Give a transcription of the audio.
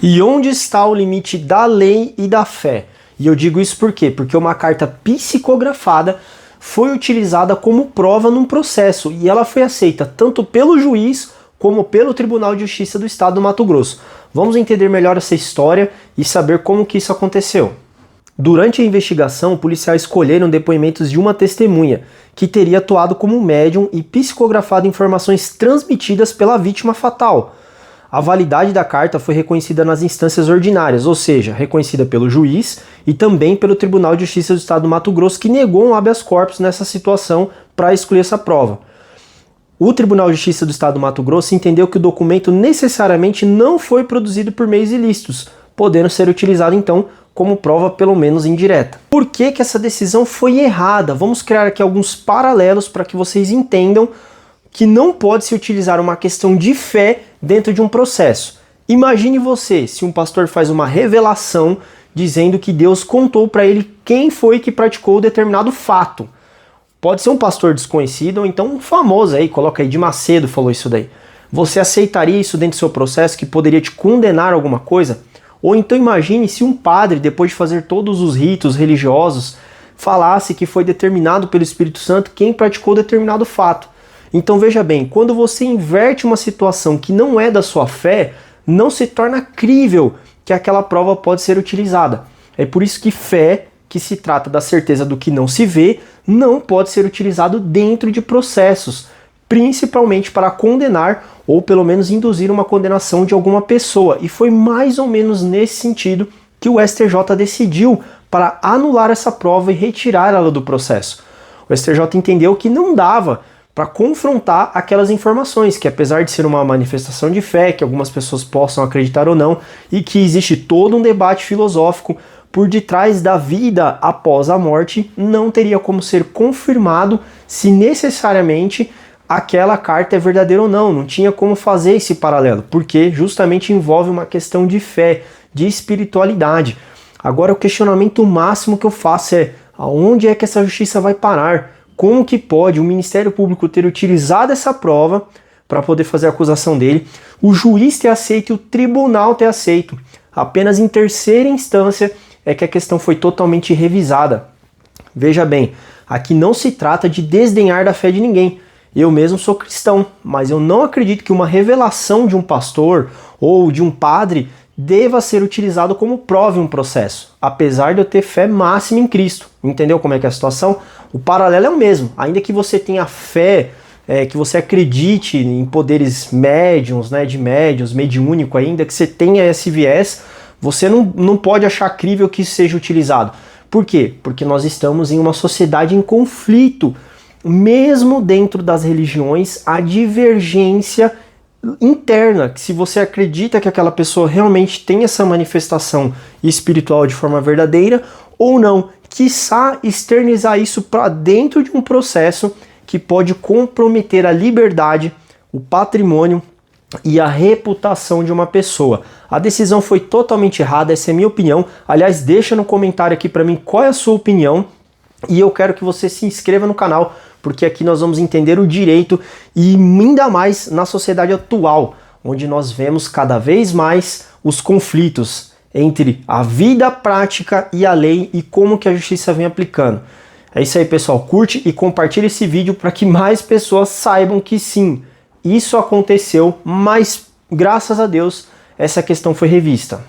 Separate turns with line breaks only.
E onde está o limite da lei e da fé? E eu digo isso por quê? Porque uma carta psicografada foi utilizada como prova num processo e ela foi aceita tanto pelo juiz como pelo Tribunal de Justiça do Estado do Mato Grosso. Vamos entender melhor essa história e saber como que isso aconteceu. Durante a investigação, policiais colheram depoimentos de uma testemunha que teria atuado como médium e psicografado informações transmitidas pela vítima fatal. A validade da carta foi reconhecida nas instâncias ordinárias, ou seja, reconhecida pelo juiz e também pelo Tribunal de Justiça do Estado do Mato Grosso, que negou um habeas corpus nessa situação para excluir essa prova. O Tribunal de Justiça do Estado do Mato Grosso entendeu que o documento necessariamente não foi produzido por meios ilícitos, podendo ser utilizado então como prova pelo menos indireta. Por que que essa decisão foi errada? Vamos criar aqui alguns paralelos para que vocês entendam que não pode se utilizar uma questão de fé dentro de um processo. Imagine você, se um pastor faz uma revelação dizendo que Deus contou para ele quem foi que praticou determinado fato. Pode ser um pastor desconhecido ou então um famoso aí, coloca aí, de Macedo falou isso daí. Você aceitaria isso dentro do seu processo que poderia te condenar a alguma coisa? Ou então imagine se um padre, depois de fazer todos os ritos religiosos, falasse que foi determinado pelo Espírito Santo quem praticou determinado fato. Então veja bem, quando você inverte uma situação que não é da sua fé, não se torna crível que aquela prova pode ser utilizada. É por isso que fé, que se trata da certeza do que não se vê, não pode ser utilizado dentro de processos, principalmente para condenar ou pelo menos induzir uma condenação de alguma pessoa. E foi mais ou menos nesse sentido que o STJ decidiu para anular essa prova e retirar ela do processo. O STJ entendeu que não dava para confrontar aquelas informações, que apesar de ser uma manifestação de fé, que algumas pessoas possam acreditar ou não, e que existe todo um debate filosófico por detrás da vida após a morte, não teria como ser confirmado se necessariamente aquela carta é verdadeira ou não. Não tinha como fazer esse paralelo, porque justamente envolve uma questão de fé, de espiritualidade. Agora o questionamento máximo que eu faço é: aonde é que essa justiça vai parar? Como que pode o Ministério Público ter utilizado essa prova para poder fazer a acusação dele, o juiz ter aceito e o tribunal ter aceito? Apenas em terceira instância é que a questão foi totalmente revisada. Veja bem, aqui não se trata de desdenhar da fé de ninguém. Eu mesmo sou cristão, mas eu não acredito que uma revelação de um pastor ou de um padre deva ser utilizado como prova em um processo, apesar de eu ter fé máxima em Cristo. Entendeu como é que é a situação? O paralelo é o mesmo. Ainda que você tenha fé, que você acredite em poderes médiums, de médiuns, mediúnico ainda, que você tenha esse viés, você não pode achar crível que isso seja utilizado. Por quê? Porque nós estamos em uma sociedade em conflito. Mesmo dentro das religiões, a divergência interna, que se você acredita que aquela pessoa realmente tem essa manifestação espiritual de forma verdadeira ou não, quiçá externizar isso para dentro de um processo que pode comprometer a liberdade, o patrimônio e a reputação de uma pessoa. A decisão foi totalmente errada, essa é a minha opinião. Aliás, deixa no comentário aqui para mim qual é a sua opinião e eu quero que você se inscreva no canal, porque aqui nós vamos entender o direito e ainda mais na sociedade atual, onde nós vemos cada vez mais os conflitos entre a vida prática e a lei e como que a justiça vem aplicando. É isso aí, pessoal. Curte e compartilha esse vídeo para que mais pessoas saibam que sim, isso aconteceu, mas graças a Deus essa questão foi revista.